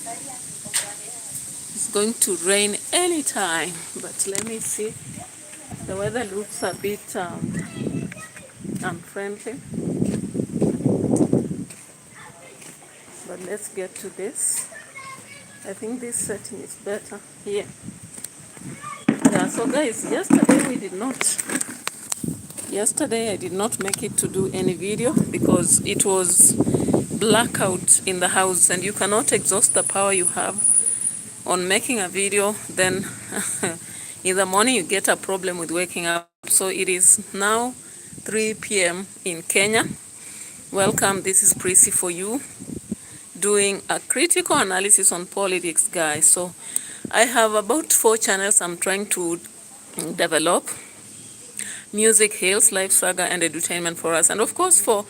It's going to rain anytime, but let me see. The weather looks a bit unfriendly, but let's get to this. I think this setting is better here. Yeah, so guys, yesterday I did not make it to do any video because it was blackout in the house, and you cannot exhaust the power you have on making a video, then in the morning you get a problem with waking up. So it is now 3 p.m. in Kenya. Welcome, this is Prissy for you, doing a critical analysis on politics, guys. So I have about 4 channels I'm trying to develop: Music, Hills, Life Saga, and Entertainment for us. And of course for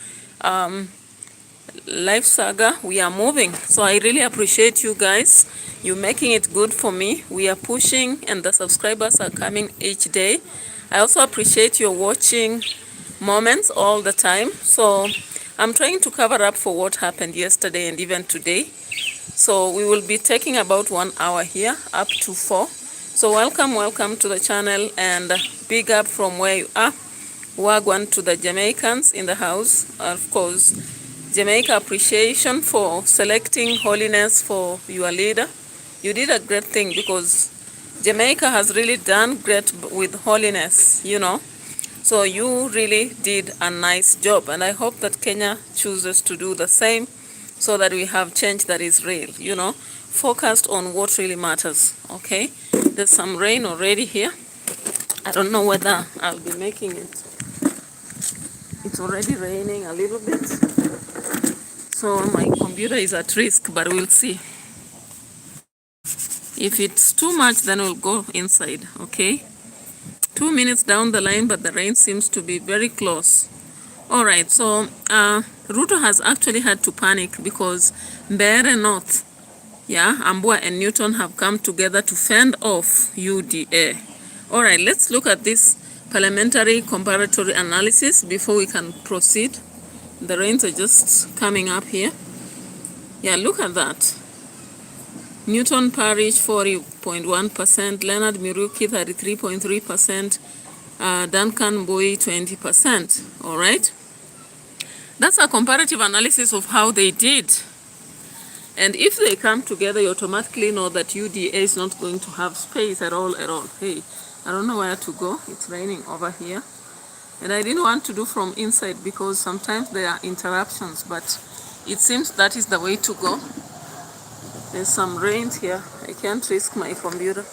Life Saga, we are moving. So I really appreciate you guys. You're making it good for me. We are pushing and the subscribers are coming each day. I also appreciate your watching moments all the time. So I'm trying to cover up for what happened yesterday and even today. So we will be taking about 1 hour here up to 4. So welcome to the channel, and big up from where you are. Wagwan to the Jamaicans in the house. Of course, Jamaica appreciation for selecting Holiness for your leader. You did a great thing because Jamaica has really done great with Holiness, you know. So you really did a nice job, and I hope that Kenya chooses to do the same so that we have change that is real, you know, focused on what really matters, okay? There's some rain already here. I don't know whether I'll be making it. It's already raining a little bit. So my computer is at risk, but we'll see. If it's too much, then we'll go inside, okay? 2 minutes down the line, but the rain seems to be very close. All right, so RUTO has actually had to panic because Mbeere North, yeah, Ambua and Newton have come together to fend off UDA. All right, let's look at this parliamentary comparatory analysis before we can proceed. The rains are just coming up here. Yeah, look at that. Newton Parish 40.1%, Leonard Miruki 33.3%, Duncan Boy 20%. All right. That's a comparative analysis of how they did. And if they come together, you automatically know that UDA is not going to have space at all. Hey, I don't know where to go. It's raining over here. And I didn't want to do from inside because sometimes there are interruptions, but it seems that is the way to go. There's some rain here. I can't risk my computer.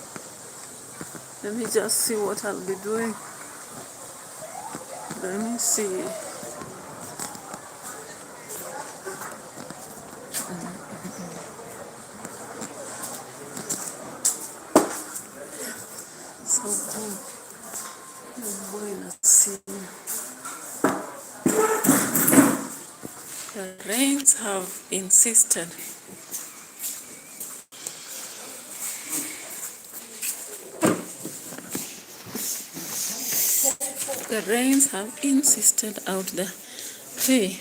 Let me just see what I'll be doing. Let me see. The rains have insisted. The rains have insisted out there. Hey.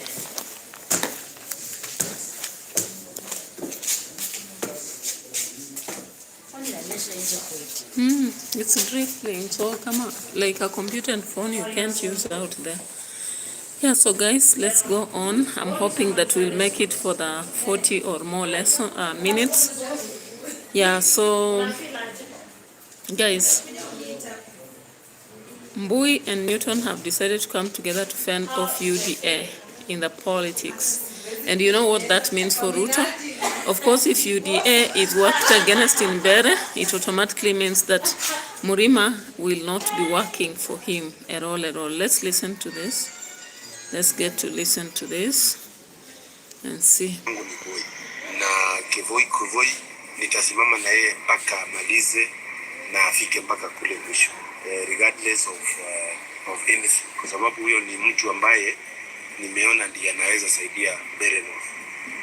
It's drizzling, so come on, like a computer and phone you can't use out there. Yeah, so guys, let's go on. I'm hoping that we'll make it for the 40 or more minutes. Yeah, so guys, Mbui and Newton have decided to come together to fend off UDA in the politics. And you know what that means for RUTO? Of course, if UDA is worked against in Mbeere, it automatically means that Murima will not be working for him at all. Let's listen to this. Let's get to listen to this and see. Na kivoi nitasimama na yeye mpaka amalize na afike mpaka kule mwisho, regardless of anything, kwa sababu huyo ni mtu ambaye nimeona ndiye anaweza saidia Mbeere North.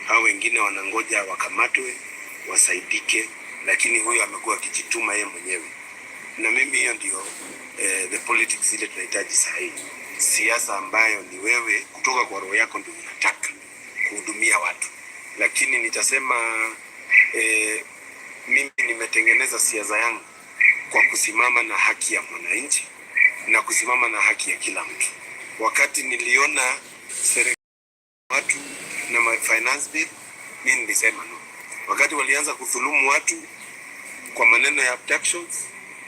Hao wengine wanangoja wakamatwe wasaidike, lakini huyo amekuwa akijituma yeye mwenyewe. Na mimi hiyo ndio the politics ile tunahitaji sasa hivi. Siasa ambayo ni wewe kutoka kwa roho yako ndio unataka kuhudumia watu. Lakini nitasema Mimi nimetengeneza siasa yangu kwa kusimama na haki ya mwananchi na kusimama na haki ya kila mtu. Wakati niliona serikali watu na my finance bill, mimi nilisema no. Wakati walianza kudhulumu watu kwa maneno ya abductions,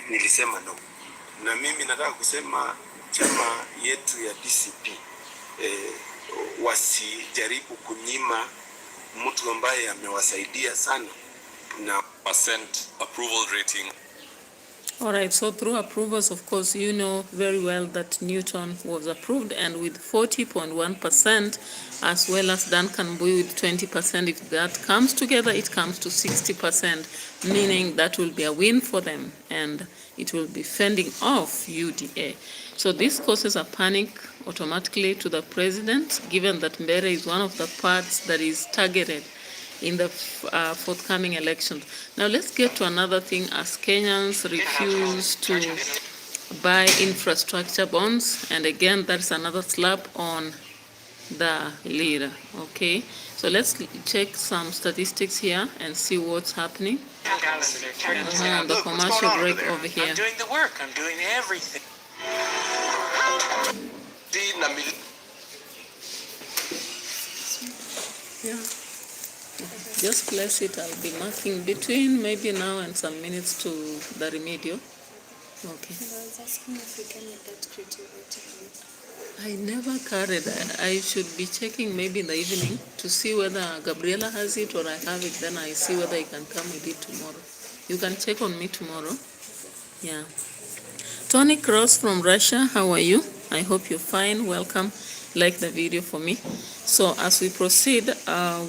nilisema no. Na mimi nataka kusema chama yetu ya DCP wasijaribu kunyima mtu ambaye amewasaidia sana na percent approval rating. All right, so through approvals, of course, you know very well that Newton was approved, and with 40.1%, as well as Duncan Boy with 20%. If that comes together, it comes to 60%, meaning that will be a win for them, and it will be fending off UDA. So this causes a panic automatically to the president, given that Mbere is one of the parts that is targeted in the forthcoming elections. Now let's get to another thing. As Kenyans refuse to buy infrastructure bonds, and again that's another slap on the leader. Okay, so let's check some statistics here and see what's happening. The commercial break over here. I'm doing the work. I'm doing everything. Yeah. Just place it. I'll be marking between maybe now and some minutes to the remedial. Okay. I was asking if you can get that creativity. I never carried. I should be checking maybe in the evening to see whether Gabriela has it or I have it. Then I see whether I can come with it tomorrow. You can check on me tomorrow. Yeah. Tony Cross from Russia, how are you? I hope you're fine. Welcome. Like the video for me. So as we proceed,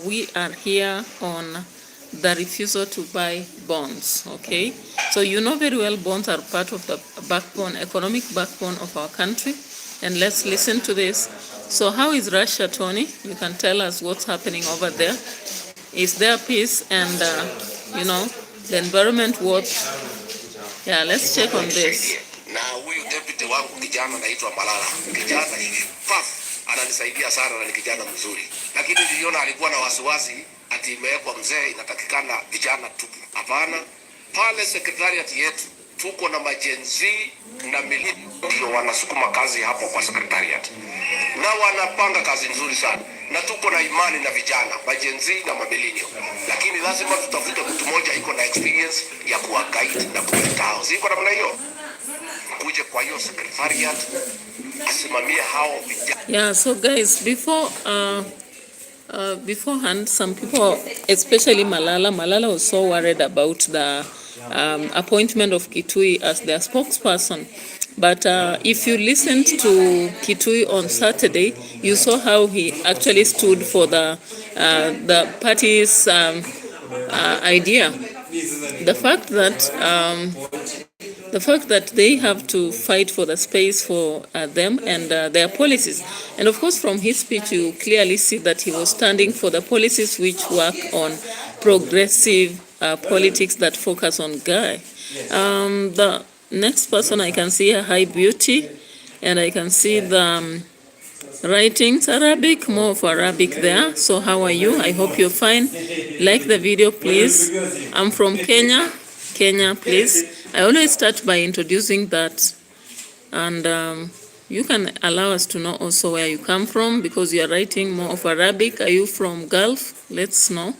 we are here on the refusal to buy bonds. Okay, so you know very well bonds are part of the backbone, economic backbone of our country. And let's listen to this. So how is Russia, Tony? You can tell us what's happening over there. Is there peace and you know the environment worth? Yeah, let's check on this. Na huyu deputy wangu kijana anaitwa Malala. Kijana hivi ananisaidia sana na ni kijana mzuri. Lakini niliona alikuwa na wasiwasi ati imewekwa mzee inatakikana vijana tupu. Hapana, pale secretariat yetu tuko na majenzi na military wanasukuma kazi hapo kwa secretariat. Na wanapanga kazi nzuri sana. Na tuko na imani na vijana, majenzi na mabilinio. Lakini lazima tutafute mtu mmoja iko na experience ya kuwaguide na kuwatao. Ziko namna hiyo. Kuje kwa hiyo secretariat asimamie hao vijana. Yeah, so guys, beforehand, some people, especially Malala was so worried about the appointment of Kitui as their spokesperson. But if you listened to Kitui on Saturday, you saw how he actually stood for the party's idea. The fact that they have to fight for the space for them and their policies. And of course, from his speech, you clearly see that he was standing for the policies which work on progressive politics that focus on Guy. The next person I can see, High Beauty, and I can see the writings, Arabic, more of Arabic there. So how are you? I hope you're fine. Like the video, please. I'm from Kenya, please. I always start by introducing that, and you can allow us to know also where you come from, because you are writing more of Arabic. Are you from Gulf? Let's know.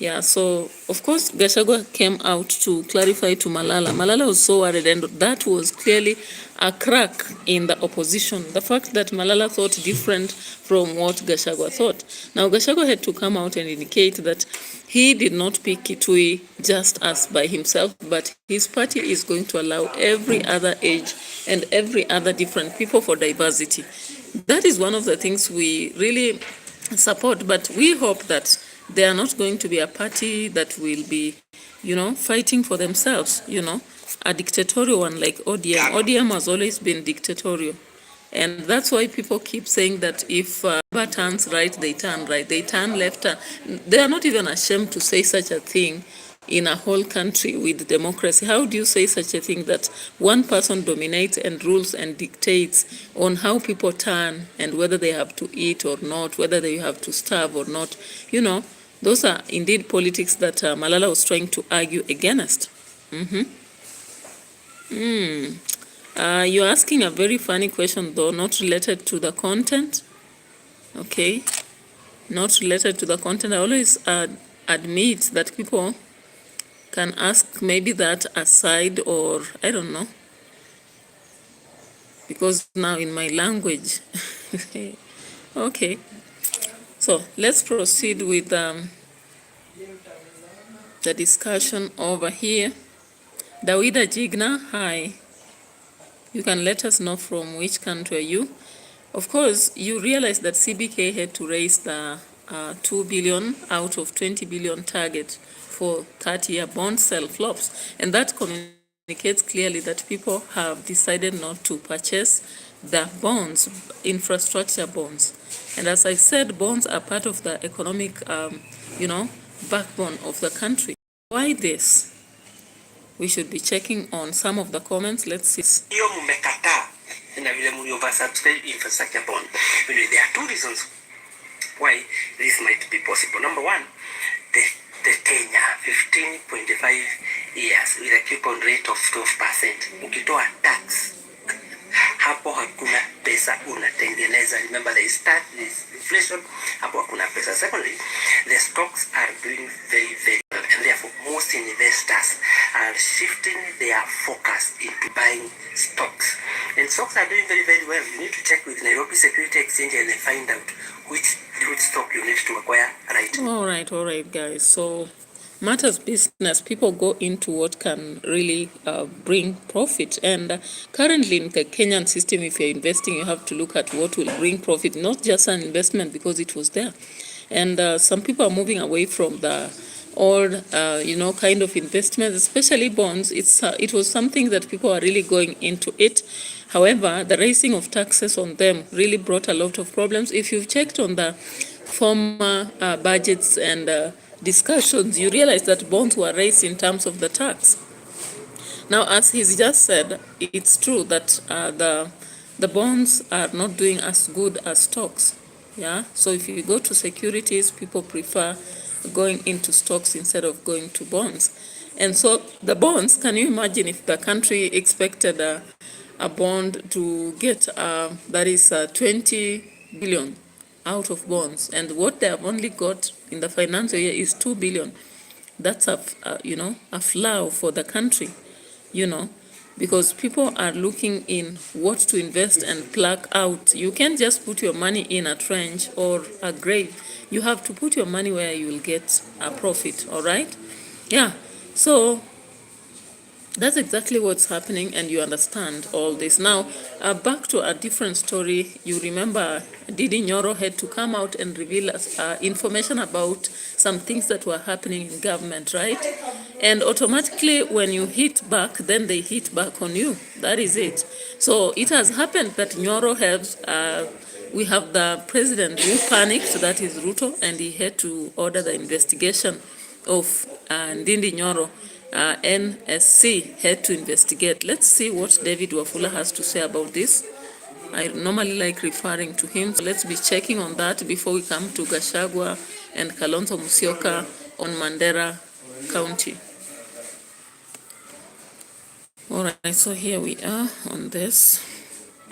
Yeah, so of course Gachagua came out to clarify to Malala. Malala was so worried, and that was clearly a crack in the opposition. The fact that Malala thought different from what Gachagua thought. Now Gachagua had to come out and indicate that he did not pick Kitui just as by himself, but his party is going to allow every other age and every other different people for diversity. That is one of the things we really support, but we hope that they are not going to be a party that will be, fighting for themselves, a dictatorial one like ODM. ODM has always been dictatorial. And that's why people keep saying that if turns right, they turn right. They turn left. They are not even ashamed to say such a thing in a whole country with democracy. How do you say such a thing, that one person dominates and rules and dictates on how people turn and whether they have to eat or not, whether they have to starve or not? Those are indeed politics that Malala was trying to argue against. You're asking a very funny question, though, not related to the content. Okay, not related to the content. I always admit that people can ask maybe that aside, or I don't know, because now in my language. Okay, so let's proceed with the discussion over here. Dawida Jigna, hi. You can let us know from which country are you. Of course, you realize that CBK had to raise the 2 billion out of 20 billion target for 30-year bond sell flops. And that communicates clearly that people have decided not to purchase the bonds, infrastructure bonds. And as I said, bonds are part of the economic, backbone of the country. Why this? We should be checking on some of the comments. Let's see. Hiyo mmekataa na vile mlioversatile infrastructure bond. There are two reasons why this might be possible. Number one, the Kenya 15.5 years with a coupon rate of 12%. Ukitoa tax, hapo hakuna pesa unatengeneza. Remember there is tax, there is inflation, hapo hakuna pesa. Secondly, the stocks are doing very, very well, and therefore most investors are shifting their focus into buying stocks. And stocks are doing very, very well. You need to check with Nairobi Security Exchange and find out which stock you need to acquire right. All right, guys. So matters business, people go into what can really bring profit. And currently in the Kenyan system, if you're investing, you have to look at what will bring profit, not just an investment because it was there. And some people are moving away from the old, kind of investments, especially bonds. It was something that people are really going into it. However, the raising of taxes on them really brought a lot of problems. If you've checked on the former budgets and discussions, you realize that bonds were raised in terms of the tax. Now, as he's just said, it's true that the bonds are not doing as good as stocks. Yeah. So if you go to securities, people prefer going into stocks instead of going to bonds. And so the bonds, can you imagine if the country expected a bond to get that is 20 billion out of bonds, and what they have only got in the financial year is 2 billion. That's a flaw for the country, because people are looking in what to invest and pluck out. You can't just put your money in a trench or a grave. You have to put your money where you will get a profit, all right? Yeah, so that's exactly what's happening, and you understand all this. Now, back to a different story. You remember Didi Nyoro had to come out and reveal us information about some things that were happening in government, right? And automatically, when you hit back, then they hit back on you. That is it. So it has happened that Nyoro has, we have the president who panicked, that is RUTO, and he had to order the investigation of Didi Nyoro. NSC had to investigate. Let's see what David Wafula has to say about this. I normally like referring to him, so let's be checking on that before we come to Gachagua and Kalonzo Musyoka on Mandera County. All right, so here we are on this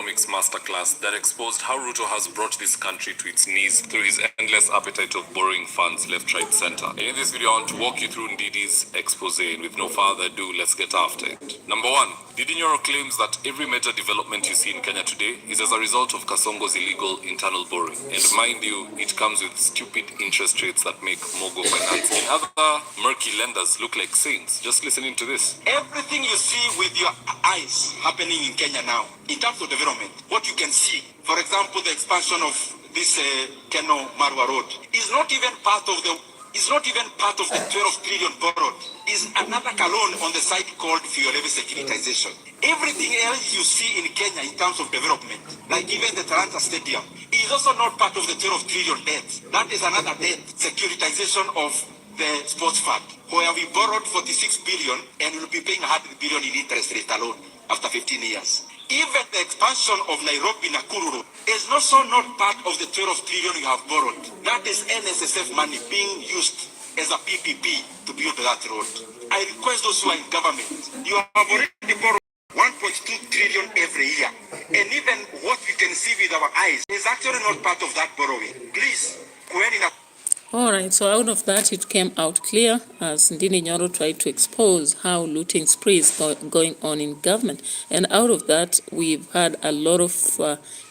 economics masterclass that exposed how RUTO has brought this country to its knees through his endless appetite of borrowing funds left, right, center. And in this video, I want to walk you through Ndidi's expose, and with no further ado, let's get after it. Number one, Didi Nyoro claims that every major development you see in Kenya today is as a result of Kasongo's illegal internal borrowing. And mind you, it comes with stupid interest rates that make Mogo finance and other murky lenders look like saints. Just listening to this. Everything you see with your eyes happening in Kenya now, in terms of development, what you can see, for example, the expansion of this Keno Marwa Road is not even part of the 12 trillion borrowed. Is another loan on the side called fuel levy securitization. Everything else you see in Kenya in terms of development, like even the Talanta Stadium, is also not part of the 12 trillion debt. That is another debt, securitization of the sports fund, where we borrowed 46 billion and will be paying 100 billion in interest rate alone after 15 years. Even the expansion of Nairobi-Nakuru Road is also not part of the 12 trillion you have borrowed. That is NSSF money being used as a PPP to build that road. I request those who are in government, you have already borrowed 1.2 trillion every year. And even what we can see with our eyes is actually not part of that borrowing. Please, when in a All right, so out of that, it came out clear as Ndini Nyoro tried to expose how looting sprees going on in government. And out of that, we've had a lot of,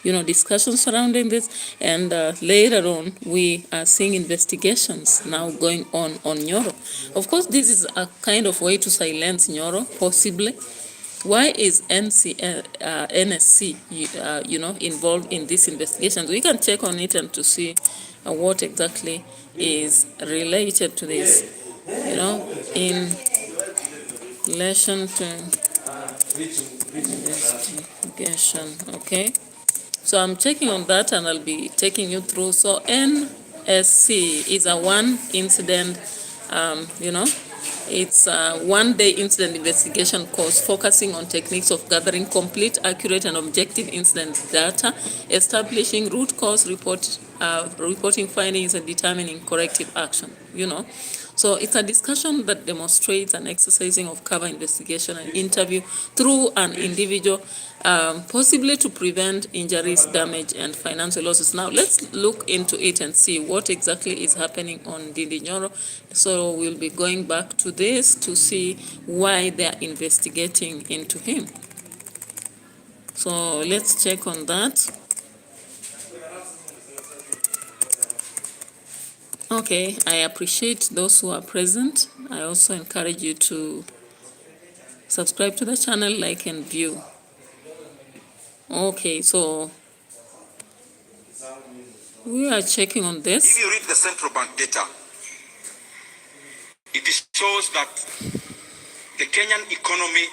discussions surrounding this. And later on, we are seeing investigations now going on Nyoro. Of course, this is a kind of way to silence Nyoro, possibly. Why is NSC, involved in these investigations? We can check on it and to see what exactly is related to this, in relation to investigation. Okay, so I'm checking on that and I'll be taking you through. So NSC is a one incident, it's a one-day incident investigation course focusing on techniques of gathering complete, accurate, and objective incident data, establishing root cause reporting findings, and determining corrective action. So it's a discussion that demonstrates an exercising of cover investigation and interview through an individual, possibly to prevent injuries, damage, and financial losses. Now, let's look into it and see what exactly is happening on Ndini Nyoro. So we'll be going back to this to see why they're investigating into him. So let's check on that. Okay, I appreciate those who are present. I also encourage you to subscribe to the channel, like and view. Okay, so we are checking on this. If you read the central bank data, it shows that the Kenyan economy,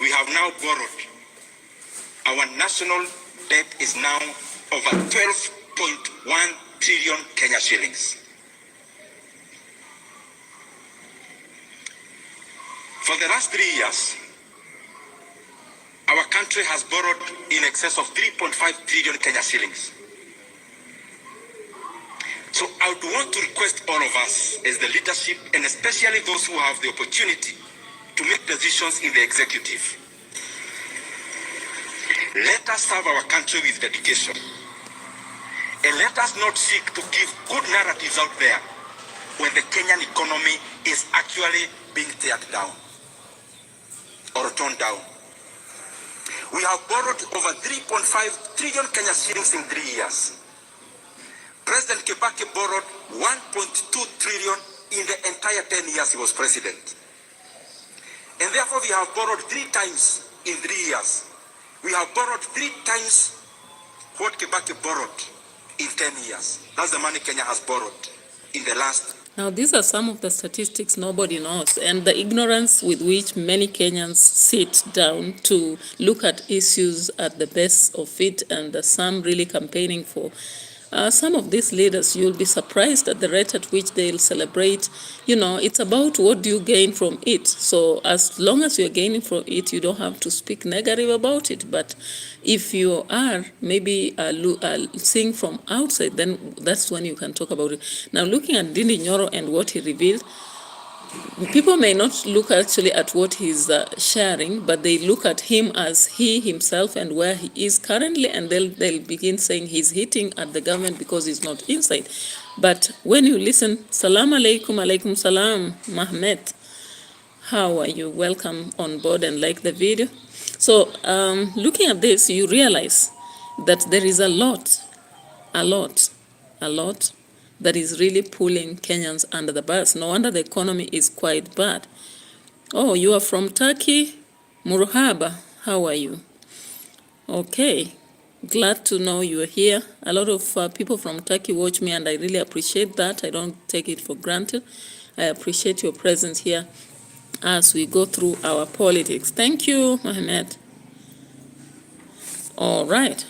we have now borrowed. Our national debt is now over 12.1 trillion Kenya shillings. For the last 3 years, our country has borrowed in excess of 3.5 trillion Kenya shillings. So I would want to request all of us as the leadership, and especially those who have the opportunity to make decisions in the executive, let us serve our country with dedication. And let us not seek to give good narratives out there when the Kenyan economy is actually being teared down or torn down. We have borrowed over 3.5 trillion Kenya shillings in 3 years. President Kibaki borrowed 1.2 trillion in the entire 10 years he was president. And therefore we have borrowed 3 times in 3 years. We have borrowed 3 times what Kibaki borrowed in 10 years. That's the money Kenya has borrowed in the last. Now, these are some of the statistics nobody knows, and the ignorance with which many Kenyans sit down to look at issues at the base of it, and some really campaigning for some of these leaders. You'll be surprised at the rate at which they'll celebrate. It's about what do you gain from it. So as long as you're gaining from it, you don't have to speak negative about it. But if you are maybe seeing from outside, then that's when you can talk about it. Now, looking at Ndini Nyoro and what he revealed, people may not look actually at what he's sharing, but they look at him as he himself and where he is currently, and they'll begin saying he's hitting at the government because he's not inside. But when you listen, Salam alaikum, alaikum salam, Mahmet. How are you? Welcome on board and like the video. So looking at this, you realize that there is a lot that is really pulling Kenyans under the bus. No wonder the economy is quite bad. Oh, you are from Turkey? Murhaba, how are you? Okay, glad to know you are here. A lot of people from Turkey watch me, and I really appreciate that. I don't take it for granted. I appreciate your presence here as we go through our politics. Thank you, Mohammed. All right.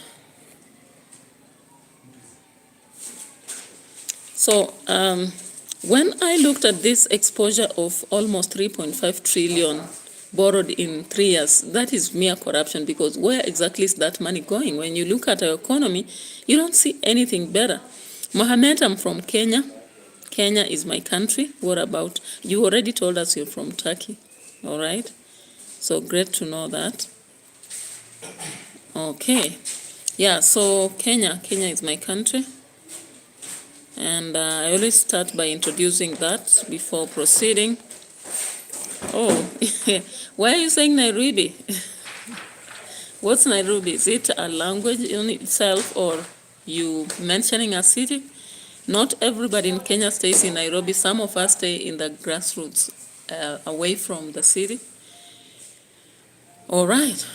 So when I looked at this exposure of almost 3.5 trillion borrowed in 3 years. That is mere corruption, because where exactly is that money going? When you look at our economy, you don't see anything better. Mohammed, I'm from Kenya. Kenya is my country. What about, you already told us you're from Turkey, all right? So great to know that. Okay, yeah, so Kenya is my country. And I always start by introducing that before proceeding. Oh, why are you saying Nairobi? What's Nairobi? Is it a language in itself, or you mentioning a city? Not everybody in Kenya stays in Nairobi. Some of us stay in the grassroots, away from the city. All right.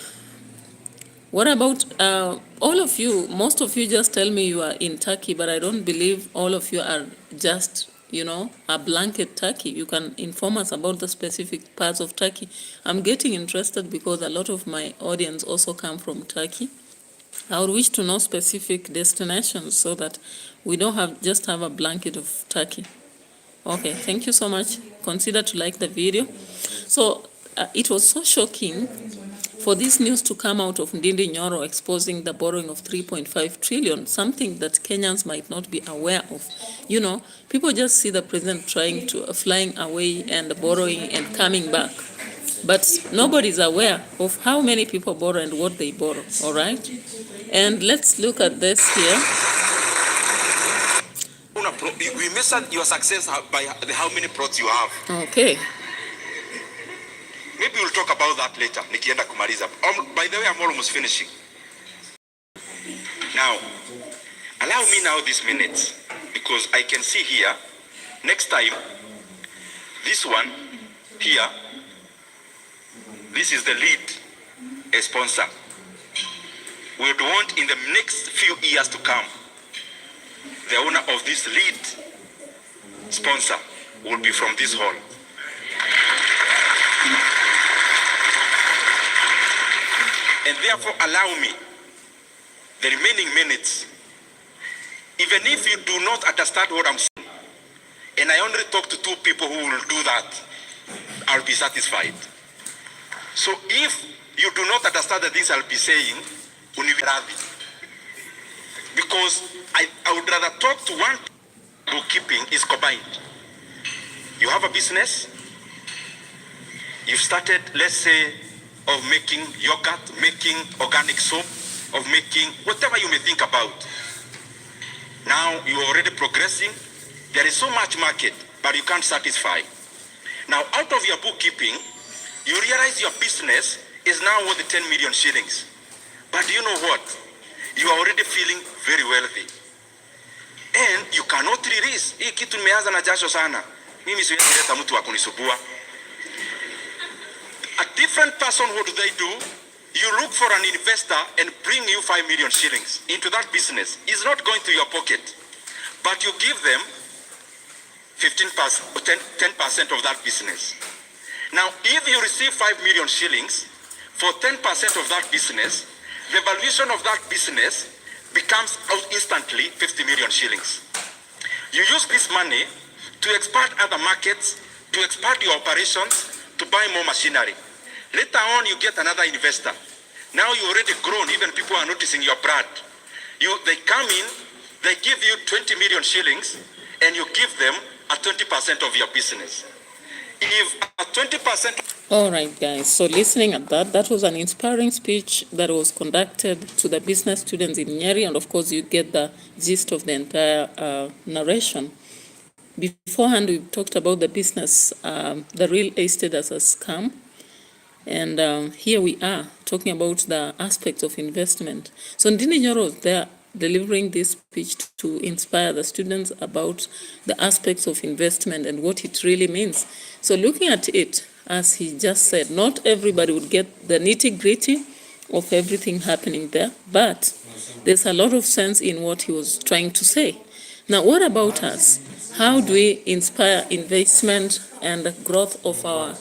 What about all of you? Most of you just tell me you are in Turkey, but I don't believe all of you are just, a blanket Turkey. You can inform us about the specific parts of Turkey. I'm getting interested because a lot of my audience also come from Turkey. I would wish to know specific destinations so that we don't just have a blanket of Turkey. Okay, thank you so much. Consider to like the video. So it was so shocking for this news to come out of Ndindi Nyoro exposing the borrowing of 3.5 trillion, something that Kenyans might not be aware of. People just see the president flying away and borrowing and coming back. But nobody's aware of how many people borrow and what they borrow, all right? And let's look at this here. We measure your success by how many plots you have. Okay. Maybe we'll talk about that later. Nikienda kumaliza. By the way, I'm almost finishing. Now, allow me now these minutes, because I can see here, next time, this one here, this is the lead sponsor. We would want in the next few years to come, the owner of this lead sponsor will be from this hall. And therefore allow me the remaining minutes, even if you do not understand what I'm saying, and I only talk to 2 people who will do that, I'll be satisfied. So if you do not understand the things I'll be saying, because I would rather talk to one. Bookkeeping is combined. You have a business, you've started, let's say, of making yogurt, making organic soap, of making whatever you may think about. Now you're already progressing. There is so much market, but you can't satisfy. Now out of your bookkeeping, you realize your business is now worth 10 million shillings. But you know what? You are already feeling very wealthy. And you cannot release. Hii kitu nimeanza na jasho sana. Mimi siwezi leta mtu wa kunisubua. A different person, what do they do? You look for an investor and bring you 5 million shillings into that business. It's not going to your pocket. But you give them 15% or 10% of that business. Now, if you receive 5 million shillings for 10% of that business, the valuation of that business becomes out instantly 50 million shillings. You use this money to expand other markets, to expand your operations, to buy more machinery. Later on, you get another investor. Now you already grown, even people are noticing your brand. They come in, they give you 20 million shillings, and you give them a 20% of your business. If a 20%... All right, guys. So listening at that was an inspiring speech that was conducted to the business students in Nyeri, and of course you get the gist of the entire narration. Beforehand, we talked about the business, the real estate as a scam, and here we are talking about the aspects of investment. So Ndindi Nyoro was there delivering this speech to inspire the students about the aspects of investment and what it really means. So looking at it, as he just said, not everybody would get the nitty-gritty of everything happening there, but there's a lot of sense in what he was trying to say. Now, what about us? How do we inspire investment and the growth of our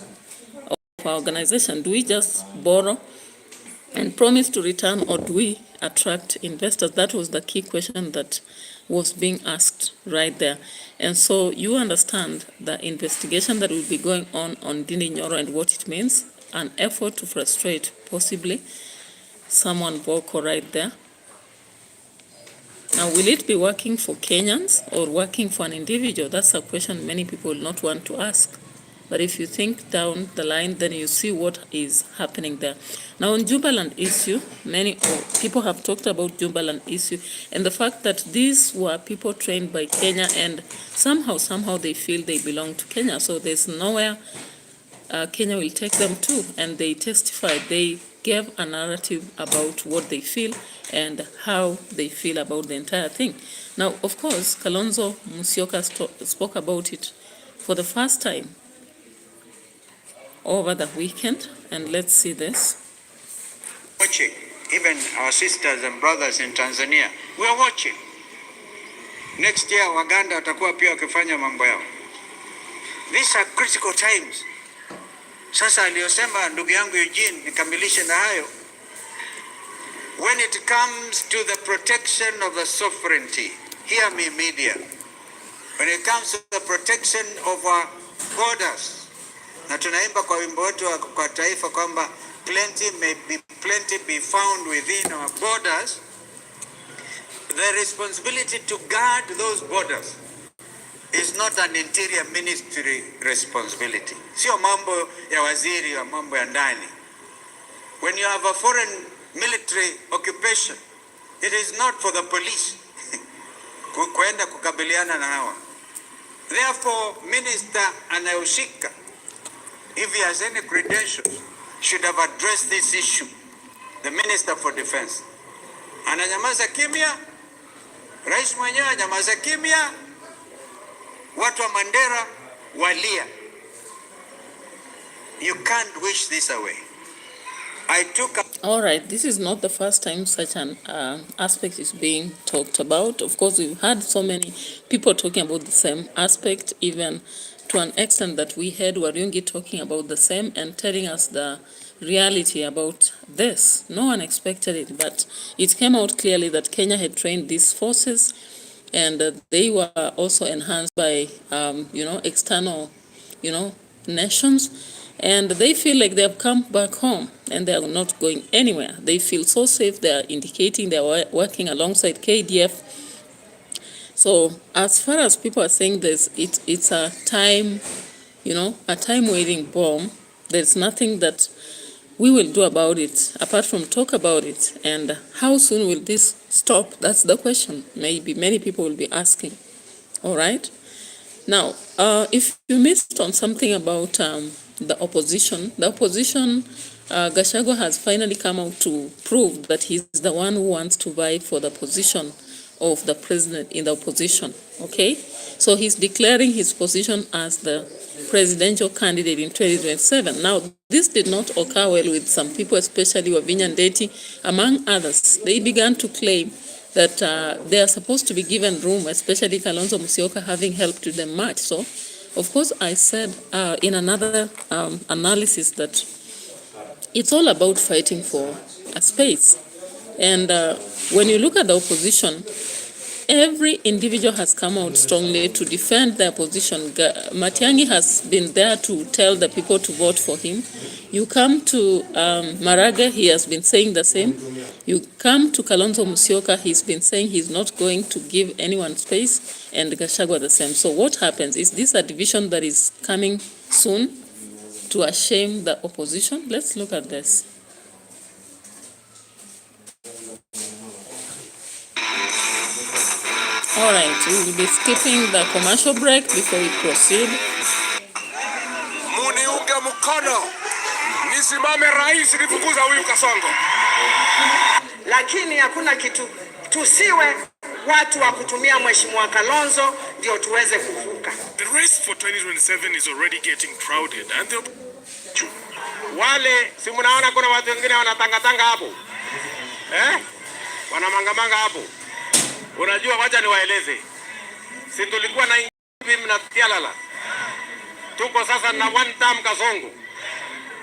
organization? Do we just borrow and promise to return, or do we attract investors? That was the key question that was being asked right there. And so you understand the investigation that will be going on Ndindi Nyoro and what it means. an effort to frustrate possibly someone vocal right there. Now, will it be working for Kenyans or working for an individual? That's a question many people will not want to ask. But if you think down the line, then you see what is happening there. Now, on Jubaland issue, many people have talked about Jubaland issue and the fact that these were people trained by Kenya, and somehow they feel they belong to Kenya. So there's nowhere Kenya will take them to, and they testified. They gave a narrative about what they feel and how they feel about the entire thing. Now, of course, Kalonzo Musyoka spoke about it for the first time over the weekend, and let's see this. Watching, even our sisters and brothers in Tanzania, we are watching. Next year, Waganda watakuwa pia wakifanya mambo yao. These are critical times. Sasa aliyosema ndugu yangu Eugene, nikamilishe na hayo. When it comes to the protection of the sovereignty, hear me media. When it comes to the protection of our borders, na tunaimba kwa wimbo wetu kwa taifa kwamba plenty be found within our borders. The responsibility to guard those borders is not an interior ministry responsibility. Sio mambo ya waziri wa mambo ya ndani. When you have a foreign military occupation, it is not for the police kuenda kukabiliana na hawa. Therefore, minister anayehusika, if he has any credentials, should have addressed this issue. The Minister for Defense. Ananyamaza kimya, rais mwenyewe ananyamaza kimya, watu wa Mandera walia. You can't wish this away. All right, this is not the first time such an aspect is being talked about. Of course, we've had so many people talking about the same aspect, even to an extent that we heard Wariungi talking about the same and telling us the reality about this. No one expected it, but it came out clearly that Kenya had trained these forces, and they were also enhanced by, external, nations. And they feel like they have come back home and they are not going anywhere. They feel so safe. They are indicating they are working alongside KDF. So as far as people are saying this, it's a time, a time-waiting bomb. There's nothing that we will do about it apart from talk about it. And how soon will this stop? That's the question. Maybe many people will be asking. All right. Now, if you missed on something about the opposition, Gachagua has finally come out to prove that he's the one who wants to vie for the position of the president in the opposition, okay? So he's declaring his position as the presidential candidate in 2027. Now, this did not occur well with some people, especially Wavinya Ndeti, among others. They began to claim that they are supposed to be given room, especially Kalonzo Musyoka having helped them much. So, of course, I said in another analysis that it's all about fighting for a space. And when you look at the opposition, every individual has come out strongly to defend their position. Matiang'i has been there to tell the people to vote for him. You come to Maraga, he has been saying the same. You come to Kalonzo Musyoka, he's been saying he's not going to give anyone space, and Gachagua the same. So what happens? Is this a division that is coming soon to shame the opposition? Let's look at this. All right, we will be skipping the commercial break before we proceed. Muniunge mkono. Nisimame rais nifukuza huyu Kasongo. Lakini hakuna kitu, tusiwe watu wa kutumia mheshimiwa Kalonzo ndio tuweze kuvuka. The race for 2027 is already getting crowded and wale si mnaona kuna watu wengine wanatangatanga hapo. Wanamangamanga hapo. Unajua, wacha niwaeleze. Si tulikuwa na hivi mnatialala. Tuko sasa na one term Kasongo.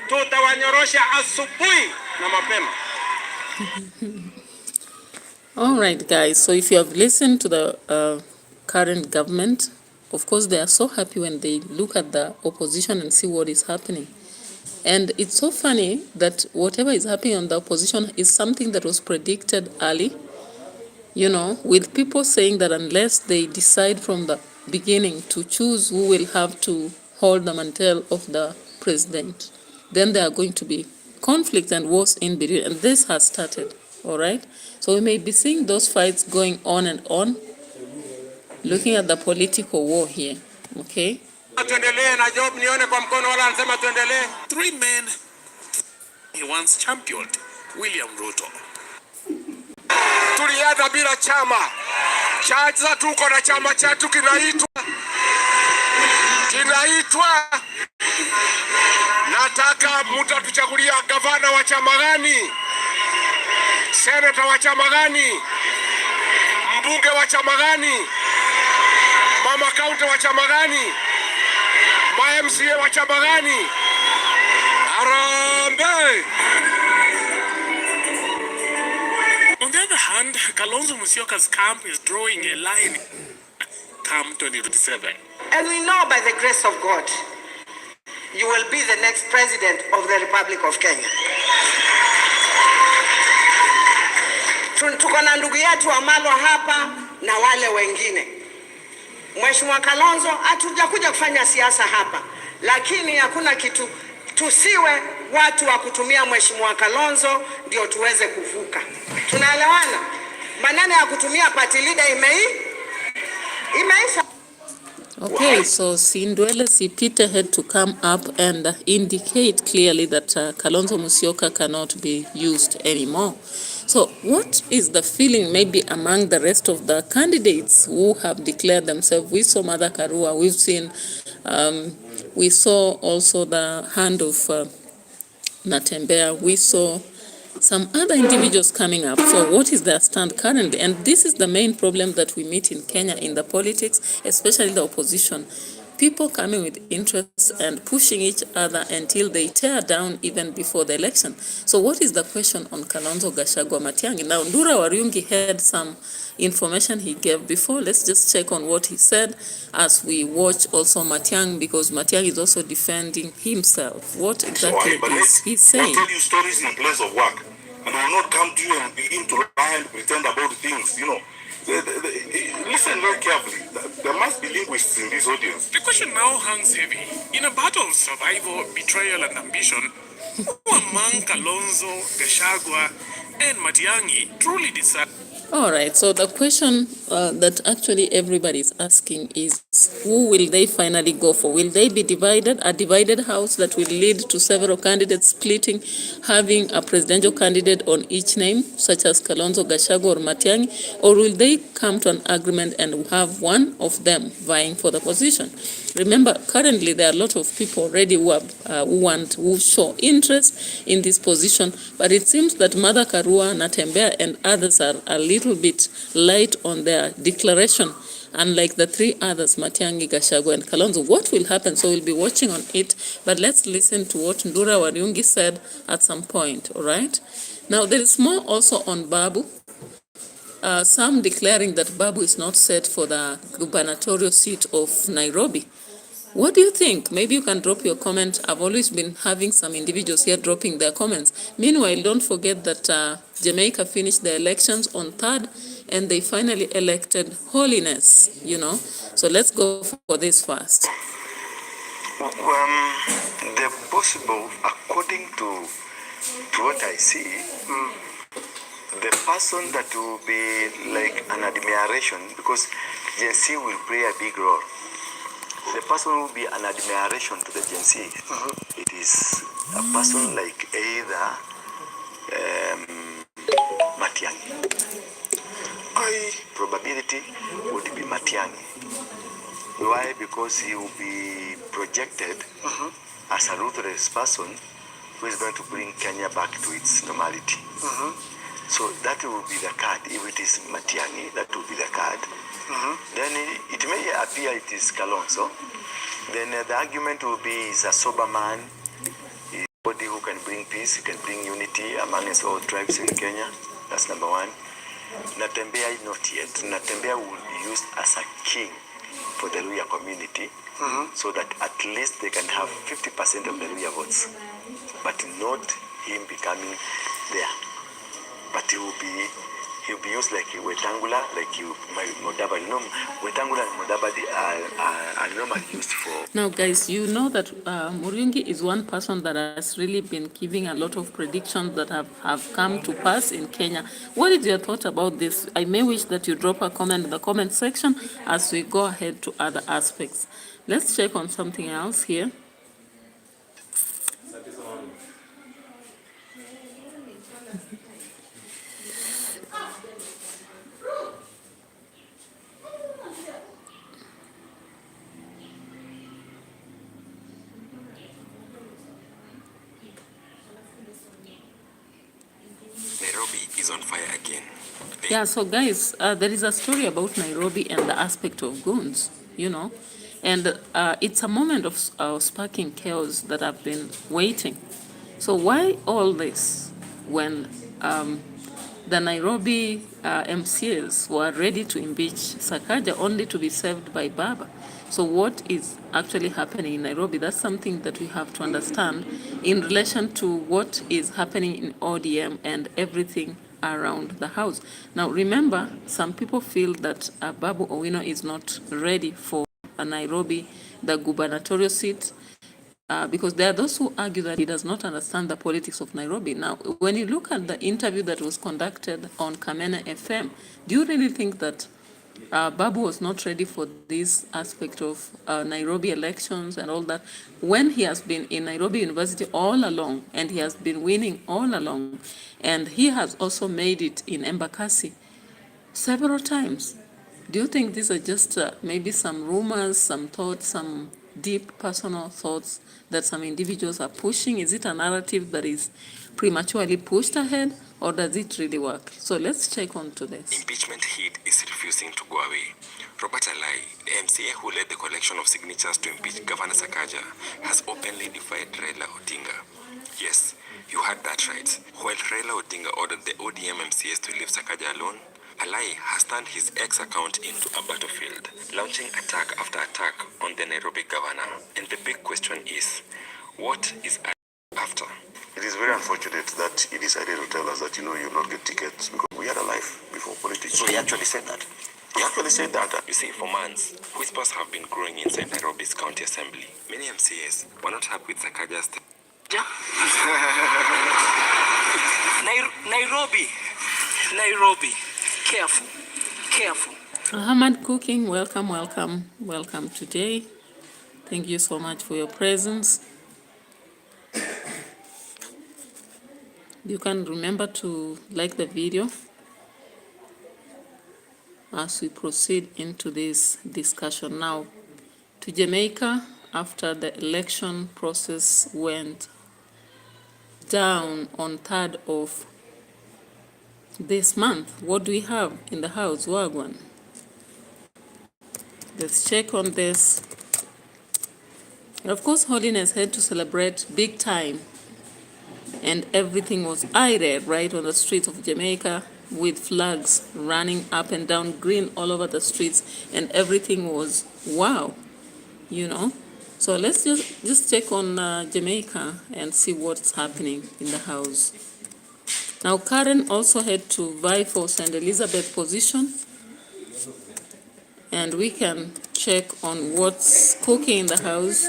Tutawanyorosha asubuhi na mapema. All right, guys. So if you have listened to the current government, of course, they are so happy when they look at the opposition and see what is happening. And it's so funny that whatever is happening on the opposition is something that was predicted early, with people saying that unless they decide from the beginning to choose who will have to hold the mantle of the president, then there are going to be conflicts and wars in between. And this has started, all right? So we may be seeing those fights going on and on, looking at the political war here, okay? Three men he once championed, William RUTO. Tulianza bila chama. Sasa tuko na chama chetu kinaitwa nataka mtatuchagulia gavana wa chama gani? Senata wa chama gani? Mbunge wa chama gani? Mama kaunti wa chama gani? Ma MCA wa chama gani? Harambee! On the other hand, Kalonzo Musyoka's camp is drawing a line come 2027. And we know by the grace of God, you will be the next president of the Republic of Kenya. Tuko na ndugu yetu Amalo hapa na wale wengine. Mheshimiwa Kalonzo, hatujakuja kufanya siasa hapa, lakini hakuna kitu, tusiwe watu wa kutumia Mheshimiwa Kalonzo ndio tuweze kuvuka. Tunaelewana? Maneno ya kutumia party leader imeisha. Okay, so Sindwele Sipite had to come up and indicate clearly that Kalonzo Musyoka cannot be used anymore. So what is the feeling maybe among the rest of the candidates who have declared themselves? We saw Mother Karua, we've seen, we saw also the hand of Natembea, we saw some other individuals coming up. So what is their stand currently? And this is the main problem that we meet in Kenya in the politics, especially the opposition. People coming with interests and pushing each other until they tear down even before the election. So what is the question on Kalonzo Gachagua Matiang'i? Now, Ndura Wariungi had some information he gave before. Let's just check on what he said as we watch also Matiang'i, because Matiang'i is also defending himself. What exactly is he saying? We'll tell you stories in place of work, and we will not come to you and begin to lie and pretend about things, Listen very carefully. There must be linguists in this audience. The question now hangs heavy. In a battle of survival, betrayal, and ambition, who among Kalonzo, Gachagua, and Matiang'i truly decide? All right, so the question that actually everybody is asking is, who will they finally go for? Will they be divided, a divided house that will lead to several candidates splitting, having a presidential candidate on each name, such as Kalonzo, Gachagua, or Matiang'i, or will they come to an agreement and have one of them vying for the position? Remember, currently there are a lot of people already who show interest in this position, but it seems that Mother Karua, Natembea, and others are a little bit light on their declaration, unlike the three others, Matiang'i, Gachagua, and Kalonzo. What will happen? So we'll be watching on it, but let's listen to what Ndura Wariungi said at some point, all right? Now, there is more also on Babu. Some declaring that Babu is not set for the gubernatorial seat of Nairobi. What do you think? Maybe you can drop your comment. I've always been having some individuals here dropping their comments. Meanwhile, don't forget that Jamaica finished the elections on 3rd, and they finally elected Holiness, So let's go for this first. The possible, according to what I see, the person that will be like an admiration, because Gen Z will play a big role. The person will be an admiration to the Gen Z. It is a person like either Matiang'i. Probability would be Matiang'i. Why? Because he will be projected as a ruthless person who is going to bring Kenya back to its normality. So that will be the card. If it is Matiang'i, that will be the card. Then it may appear it is Kalonzo. Then the argument will be is a sober man, somebody who can bring peace, he can bring unity among all tribes in Kenya. That's number one. Natembea not yet. Natembea will be used as a king for the Luya community, so that at least they can have 50% of the Luya votes. but not him becoming there. But he'll be used like Wetangula, like Mudavadi. You know, Wetangula and Mudavadi are normally used for. Now, guys, you know that Muriungi is one person that has really been giving a lot of predictions that have come to pass in Kenya. What is your thought about this? I may wish that you drop a comment in the comment section as we go ahead to other aspects. Let's check on something else here. Nairobi is on fire again. Yeah, so guys, there is a story about Nairobi and the aspect of goons, you know, and it's a moment of sparking chaos that I've been waiting. So why all this when the Nairobi MCAs were ready to impeach Sakaja only to be saved by Baba? So what is actually happening in Nairobi? That's something that we have to understand in relation to what is happening in ODM and everything around the house. Now remember, some people feel that Babu Owino is not ready for Nairobi, the gubernatorial seat, because there are those who argue that he does not understand the politics of Nairobi. Now, when you look at the interview that was conducted on Kamena FM, do you really think that Babu was not ready for this aspect of Nairobi elections and all that, when he has been in Nairobi University all along and he has been winning all along, and he has also made it in Embakasi several times? Do you think these are just maybe some rumors, some thoughts, some deep personal thoughts that some individuals are pushing? Is it a narrative that is prematurely pushed ahead, or does it really work? So let's check on to this. Impeachment heat is refusing to go away. Robert Alai, the MCA who led the collection of signatures to impeach Governor Sakaja, has openly defied Raila Odinga. Yes, you heard that right. While Raila Odinga ordered the ODM MCAs to leave Sakaja alone, Alai has turned his X account into a battlefield, launching attack after attack on the Nairobi governor. And the big question is, what is after? It is very unfortunate that he decided to tell us that, you'll not get tickets, because we had a life before politics. So he actually said that? He actually said that. You see, for months, whispers have been growing inside Nairobi's county assembly. Many MCAs were not happy with Sakaja's Nairobi. Careful. Ahmad Cooking, welcome today. Thank you so much for your presence. You can remember to like the video as we proceed into this discussion. Now to Jamaica, after the election process went down on 3rd of this month, what do we have in the house? Wagwan. Let's check on this. And of course, Holiness had to celebrate big time, and everything was irate right on the streets of Jamaica, with flags running up and down, green all over the streets, and everything was wow, So let's just check on Jamaica and see what's happening in the house. Now, Karen also had to vie for St. Elizabeth position, and we can check on what's cooking in the house.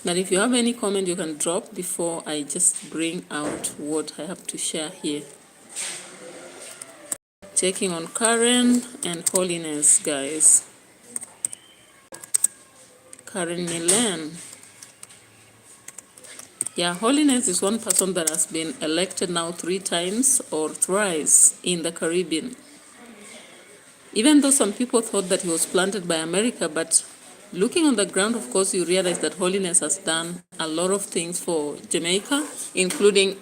But if you have any comment, you can drop before I just bring out what I have to share here. Checking on Karen and Holiness, guys. Karen Milan. Yeah, Holiness is one person that has been elected now 3 times or thrice in the Caribbean. Even though some people thought that he was planted by America, but looking on the ground, of course, you realize that Holiness has done a lot of things for Jamaica, including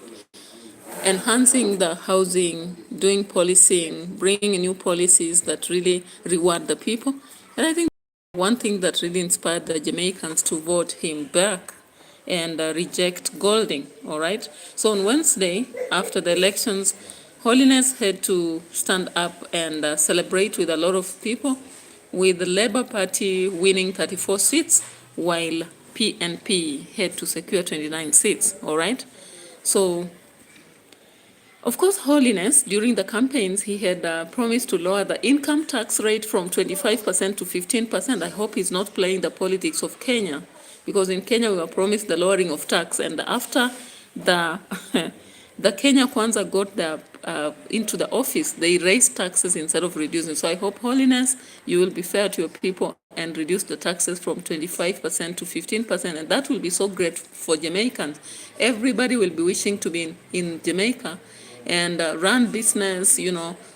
enhancing the housing, doing policing, bringing new policies that really reward the people. And I think one thing that really inspired the Jamaicans to vote him back and reject Golding, all right? So on Wednesday, after the elections, Holiness had to stand up and celebrate with a lot of people with the Labour Party winning 34 seats, while PNP had to secure 29 seats, all right? So, of course, Holiness, during the campaigns, he had promised to lower the income tax rate from 25% to 15%. I hope he's not playing the politics of Kenya, because in Kenya we were promised the lowering of tax, and after the the Kenya Kwanza got into the office, they raised taxes instead of reducing. So I hope, Holiness, you will be fair to your people and reduce the taxes from 25% to 15%, and that will be so great for Jamaicans. Everybody will be wishing to be in Jamaica and run business,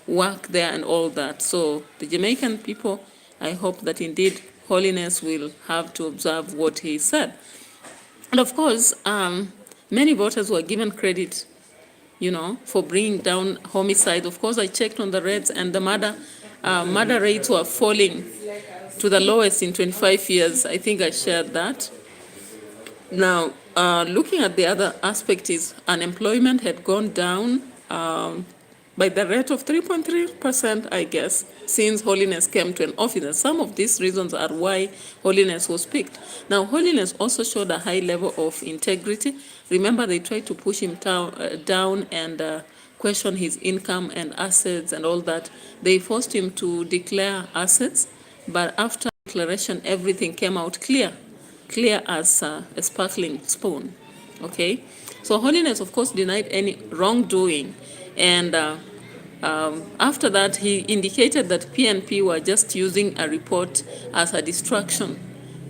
work there and all that. So the Jamaican people, I hope that indeed Holiness will have to observe what he said. And of course, many voters were given credit, for bringing down homicide. Of course, I checked on the rates, and the murder rates were falling to the lowest in 25 years. I think I shared that. Now, looking at the other aspect is unemployment had gone down by the rate of 3.3%, I guess, since Holiness came to an office. And some of these reasons are why Holiness was picked. Now, Holiness also showed a high level of integrity. Remember, they tried to push him down and question his income and assets and all that. They forced him to declare assets, but after declaration, everything came out clear as a sparkling spoon. Okay, so Holiness, of course, denied any wrongdoing, and after that, he indicated that PNP were just using a report as a distraction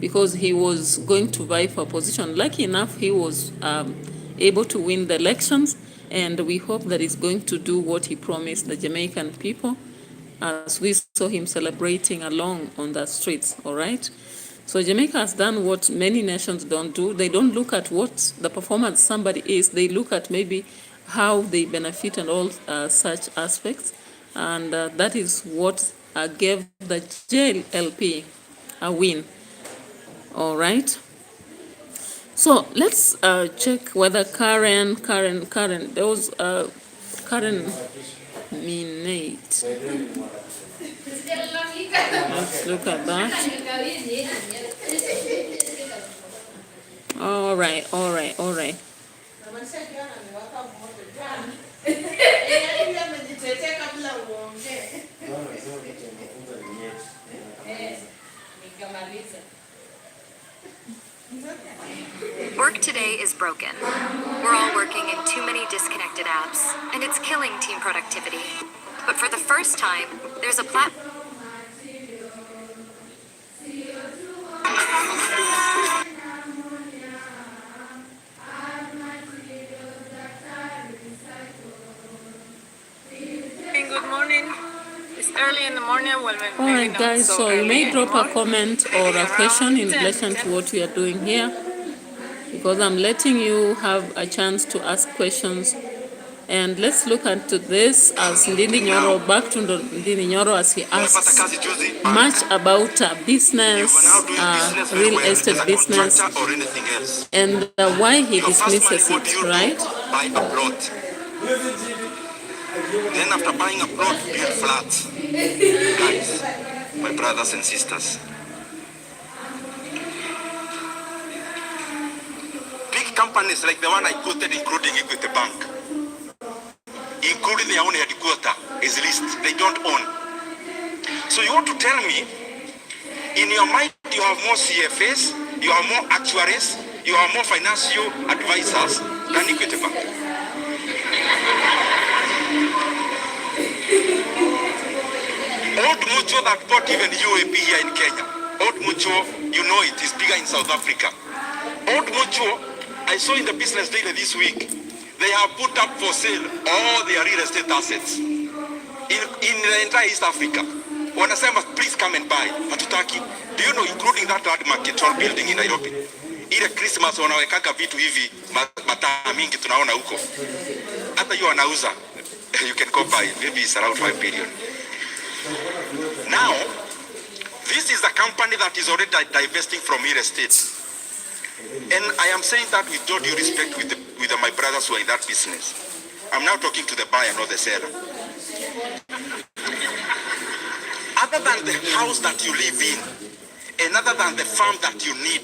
because he was going to vie for a position. Lucky enough, he was able to win the elections, and we hope that he's going to do what he promised the Jamaican people, as we saw him celebrating along on the streets, all right? So Jamaica has done what many nations don't do. They don't look at what the performance somebody is. They look at maybe how they benefit and all such aspects. And that is what gave the JLP a win. All right. So let's check whether Karen, there was Karen Minate. Let's look at that. All right. Work today is broken. We're all working in too many disconnected apps, and it's killing team productivity. But for the first time, there's a platform. Good morning. It's early in the morning. Well, all right, guys, so you may drop a comment or a question in relation to what we are doing here, because I'm letting you have a chance to ask questions. And let's look at this as Ndindi Nyoro, back to Ndindi Nyoro, as he asks much about business, real estate business, and why he dismisses it, right? Buy a plot. Then after buying a plot, build flats. Guys, my brothers and sisters, big companies like the one I quoted, including Equity Bank, including their own headquarters, is listed. They don't own. So you want to tell me, in your mind, you have more CFAs, you have more actuaries, you have more financial advisors than Equity Bank? Old Mutual that bought even UAP here in Kenya. Old Mutual, you know it, is bigger in South Africa. Old Mutual, I saw in the Business Daily this week, they have put up for sale all their real estate assets in the entire East Africa. Wanasema, please come and buy. Hatutaki. Do you know, including that land market or building in Nairobi? Ile Christmas wanawekaka vitu hivi mataa mingi tunaona huko. Hata hiyo wanauza. You can go buy. Maybe it's around 5 billion. Now, this is a company that is already divesting from real estate. And I am saying that with all due respect with my brothers who are in that business. I'm now talking to the buyer, not the seller. other than the house that you live in, and other than the farm that you need,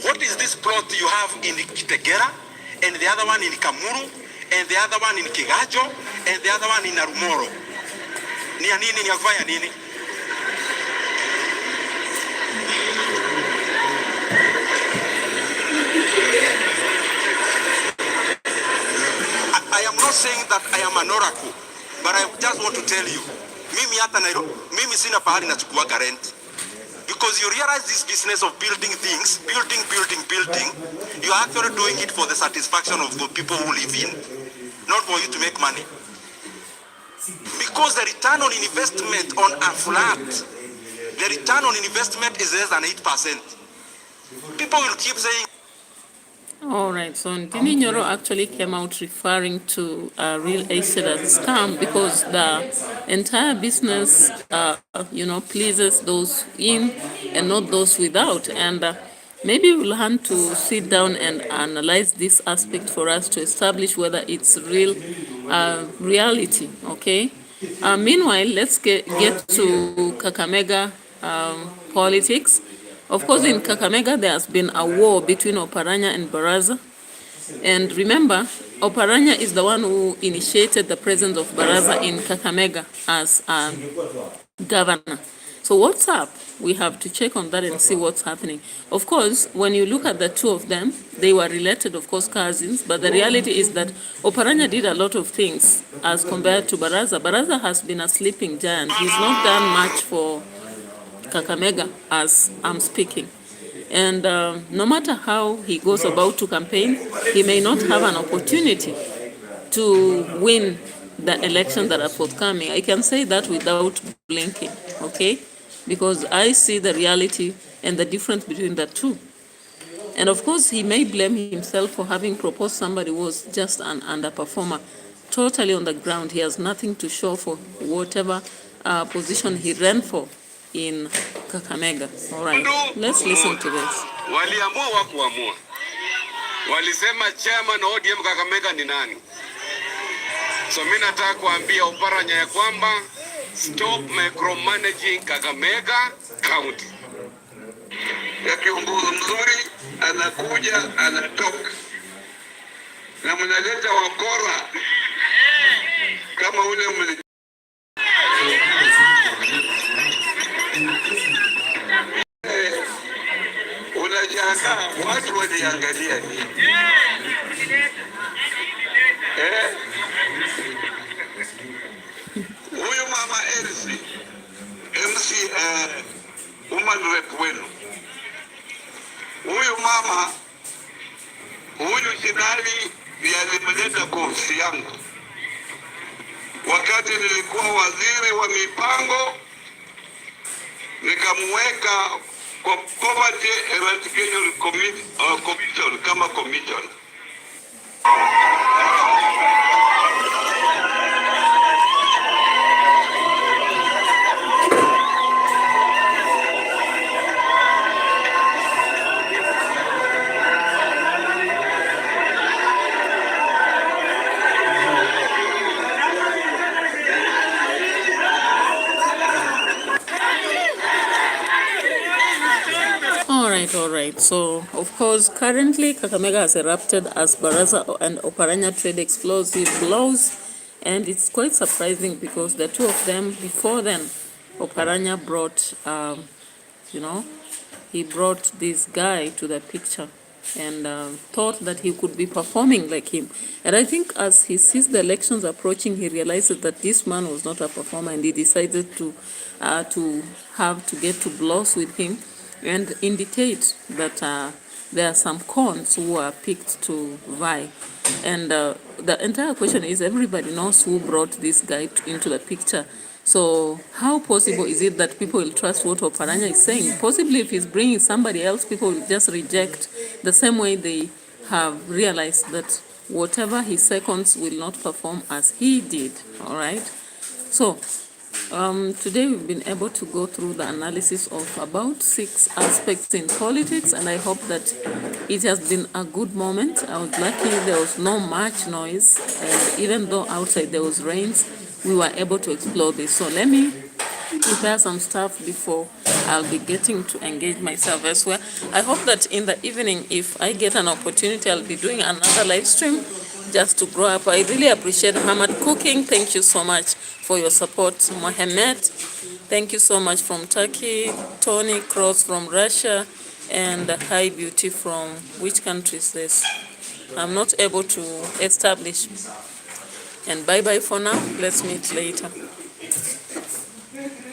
what is this plot you have in Kitegera, and the other one in Kamuru, and the other one in Kigajo, and the other one in Arumoro? Ni ya nini, ni ya kufanya nini? I am not saying that I am an oracle, but I just want to tell you, mimi hata Nairobi, mimi sina pahali nachukuaga rent. Because you realize this business of building things, building, you are actually doing it for the satisfaction of the people who live in, not for you to make money. Because the return on investment on a flat, the return on investment is less than 8%. People will keep saying. All right, so Ndini Nyoro actually came out referring to real estate as a scam because the entire business, pleases those in and not those without. And maybe we'll have to sit down and analyze this aspect for us to establish whether it's real reality, okay? Meanwhile, let's get to Kakamega politics. Of course, in Kakamega, there has been a war between Oparanya and Baraza. And remember, Oparanya is the one who initiated the presence of Baraza in Kakamega as governor. So what's up? We have to check on that and see what's happening. Of course, when you look at the two of them, they were related, of course, cousins. But the reality is that Oparanya did a lot of things as compared to Baraza. Baraza has been a sleeping giant. He's not done much for Kakamega as I'm speaking. And no matter how he goes about to campaign, he may not have an opportunity to win the elections that are forthcoming. I can say that without blinking, okay? Because I see the reality and the difference between the two. And of course, he may blame himself for having proposed somebody who was just an underperformer. Totally on the ground, he has nothing to show for whatever position he ran for in Kakamega. All right, let's listen to this. Waliamua wakuamua. Walisema chairman ODM Kakamega ni nani? So mimi nataka kuambia Oparanya ya kwamba stop micromanaging Kakamega County. Ya kiongozi mzuri anakuja anatoka. Na mnaleta wakora kama ule unajana watu waliangalia nini? Huyu mama Elsie MC woman rep wenu, huyu mama, huyu Shinali yalimleta kwa ofisi yangu wakati nilikuwa waziri wa mipango, nikamweka kwa Poverty Eradication Commission kama commission. All right. So, of course, currently Kakamega has erupted as Baraza and Oparanya trade explosive blows, and it's quite surprising because the two of them, before then, Oparanya brought, he brought this guy to the picture and thought that he could be performing like him. And I think as he sees the elections approaching, he realizes that this man was not a performer, and he decided to get to blows with him and indicate that there are some cons who are picked to vie. And the entire question is, everybody knows who brought this guy into the picture. So how possible is it that people will trust what Oparanya is saying? Possibly if he's bringing somebody else, people will just reject, the same way they have realized that whatever he seconds will not perform as he did. All right. So today we've been able to go through the analysis of about 6 aspects in politics, and I hope that it has been a good moment. I was lucky there was no much noise, and even though outside there was rains, we were able to explore this. So let me prepare some stuff before I'll be getting to engage myself elsewhere. I hope that in the evening, if I get an opportunity, I'll be doing another live stream just to grow up. I really appreciate Hamad Cooking. Thank you so much for your support. Mohamed, thank you so much from Turkey. Tony Cross from Russia. And Hi Beauty from which country is this? I'm not able to establish. And bye-bye for now. Let's meet later.